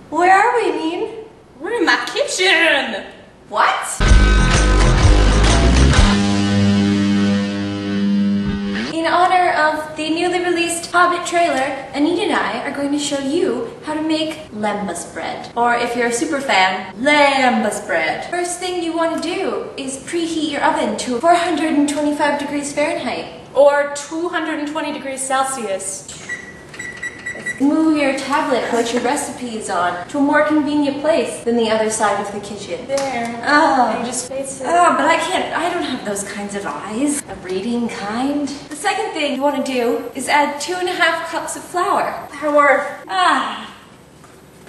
Where are we, Neen? We're in my kitchen! What? In honor of the newly released Hobbit trailer, Anita and I are going to show you how to make Lembas bread. Or if you're a super fan, Lembas bread. First thing you want to do is preheat your oven to 425 degrees Fahrenheit. Or 220 degrees Celsius. Move your tablet with your recipes on to a more convenient place than the other side of the kitchen. There. Oh. And just face it. Oh, but I don't have those kinds of eyes. A reading kind. The second thing you want to do is add 2.5 cups of flour.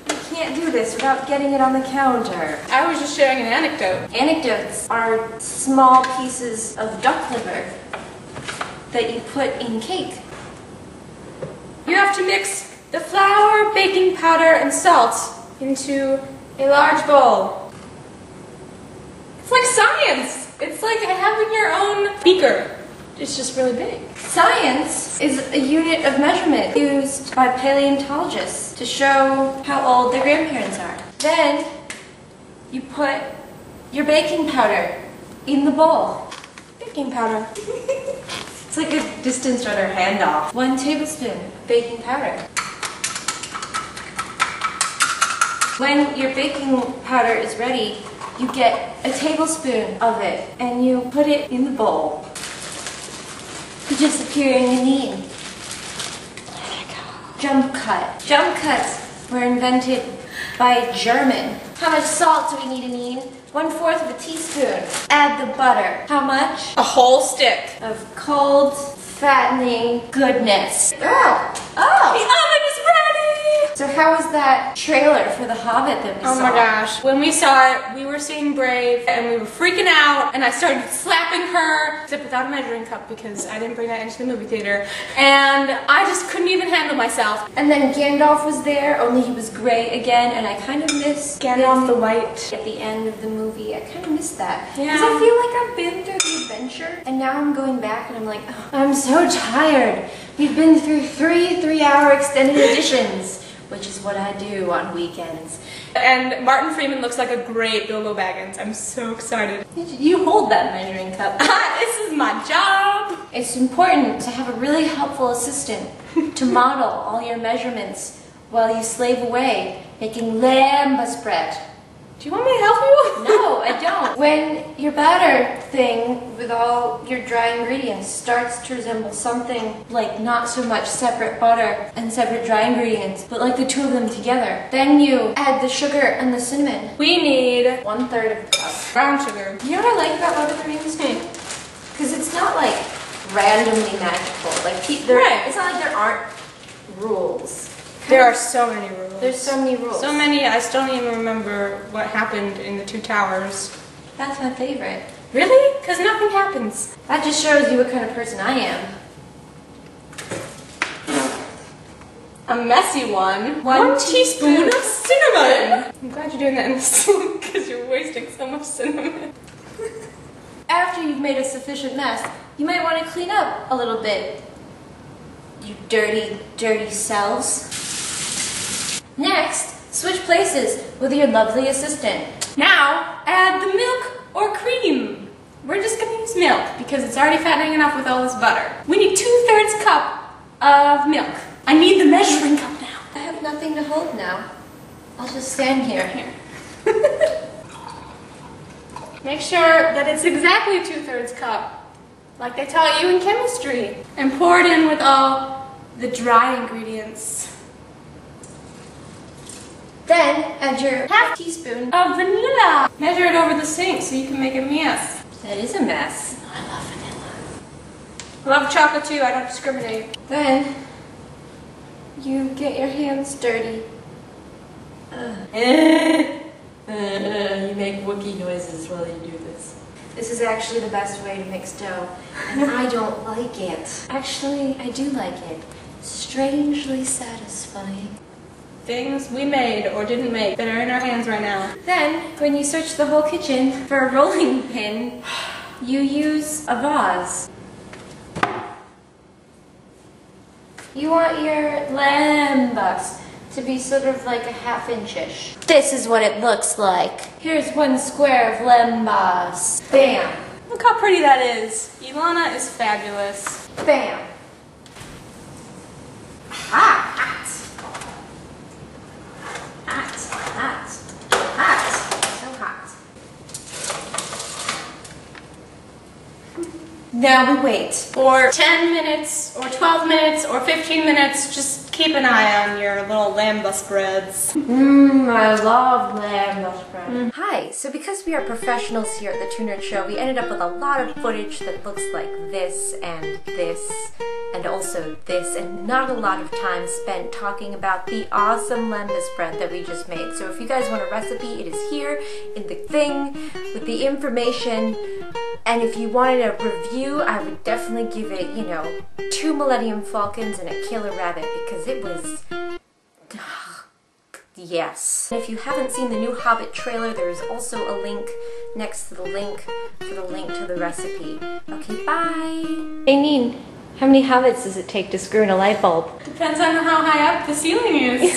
You can't do this without getting it on the counter. I was just sharing an anecdote. Anecdotes are small pieces of duck liver that you put in cake. You have to mix the flour, baking powder, and salt into a large bowl. It's like science! It's like having your own beaker. It's just really big. Science is a unit of measurement used by paleontologists to show how old their grandparents are. Then you put your baking powder in the bowl. Baking powder. It's like a distance runner handoff. 1 tablespoon baking powder. When your baking powder is ready, you get a tablespoon of it and you put it in the bowl. You disappear in your knee. Let it go. Jump cut. Jump cuts were invented by a German. How much salt do we need, Anine? 1/4 of a teaspoon. Add the butter. How much? A whole stick. Of cold, fattening goodness. The oven is ready! So how was that trailer for The Hobbit that we saw? Oh my gosh. When we saw it, we were seeing Brave and we were freaking out and I started slapping her, except without a measuring cup because I didn't bring that into the movie theater. And I just couldn't even handle myself. And then Gandalf was there, only he was gray again, and I kind of missed Gandalf the White. At the end of the movie. I kind of missed that. Yeah. Because I feel like I've been through the adventure, and now I'm going back and I'm like, oh, I'm so tired. We've been through 3 3-hour extended editions, which is what I do on weekends. And Martin Freeman looks like a great Bilbo Baggins. I'm so excited. You hold that measuring cup. This is my job. It's important to have a really helpful assistant to model all your measurements while you slave away making Lembas bread. Do you want me to help you? No, I don't. When your batter thing with all your dry ingredients starts to resemble something like not so much separate butter and separate dry ingredients, but like the two of them together, then you add the sugar and the cinnamon. We need 1/3 of the cup. brown sugar. You know what I like about Lord of the Rings? Because it's not like randomly magical. Like Right. It's not like there aren't rules. There are so many rules. There's so many rules. So many, I still don't even remember what happened in the 2 towers. That's my favorite. Really? Because nothing happens. That just shows you what kind of person I am. A messy one. 1 teaspoon of cinnamon. I'm glad you're doing that in the sink because you're wasting so much cinnamon. After you've made a sufficient mess, you might want to clean up a little bit. You dirty, dirty selves. Next, switch places with your lovely assistant. Now, add the milk or cream. We're just going to use milk because it's already fattening enough with all this butter. We need 2/3 cup of milk. I need the measuring cup now. I have nothing to hold now. I'll just stand here. Make sure that it's exactly 2/3 cup, like they taught you in chemistry. And pour it in with all the dry ingredients. Then add your 1/2 teaspoon. Of vanilla. Measure it over the sink so you can make a mess. That is a mess. I love vanilla. I love chocolate too, I don't discriminate. Then you get your hands dirty. You make Wookiee noises while you do this. This is actually the best way to mix dough, and I don't like it. Actually, I do like it. Strangely satisfying. Things we made or didn't make that are in our hands right now. Then, when you search the whole kitchen for a rolling pin, you use a vase. You want your lembas to to be sort of like a half-inch-ish. This is what it looks like. Here's 1 square of lembas. Bam! Look how pretty that is. Ilana is fabulous. Bam! Hot! Hot! Hot! Hot! So hot. Now we wait. For 10 minutes, or 12 minutes, or 15 minutes, just keep an eye on your little lamba spreads. I love lambda spread. Hi, so because we are professionals here at the Two Nerd Show, we ended up with a lot of footage that looks like this, and also this, and not a lot of time spent talking about the awesome lembas spread that we just made. So if you guys want a recipe, it is here in the thing with the information. And if you wanted a review, I would definitely give it, 2 Millennium Falcons and a killer rabbit, because it was... yes. And if you haven't seen the new Hobbit trailer, there is also a link next to the link for the link to the recipe. Okay, bye! Hey, Neen, how many hobbits does it take to screw in a light bulb? Depends on how high up the ceiling is.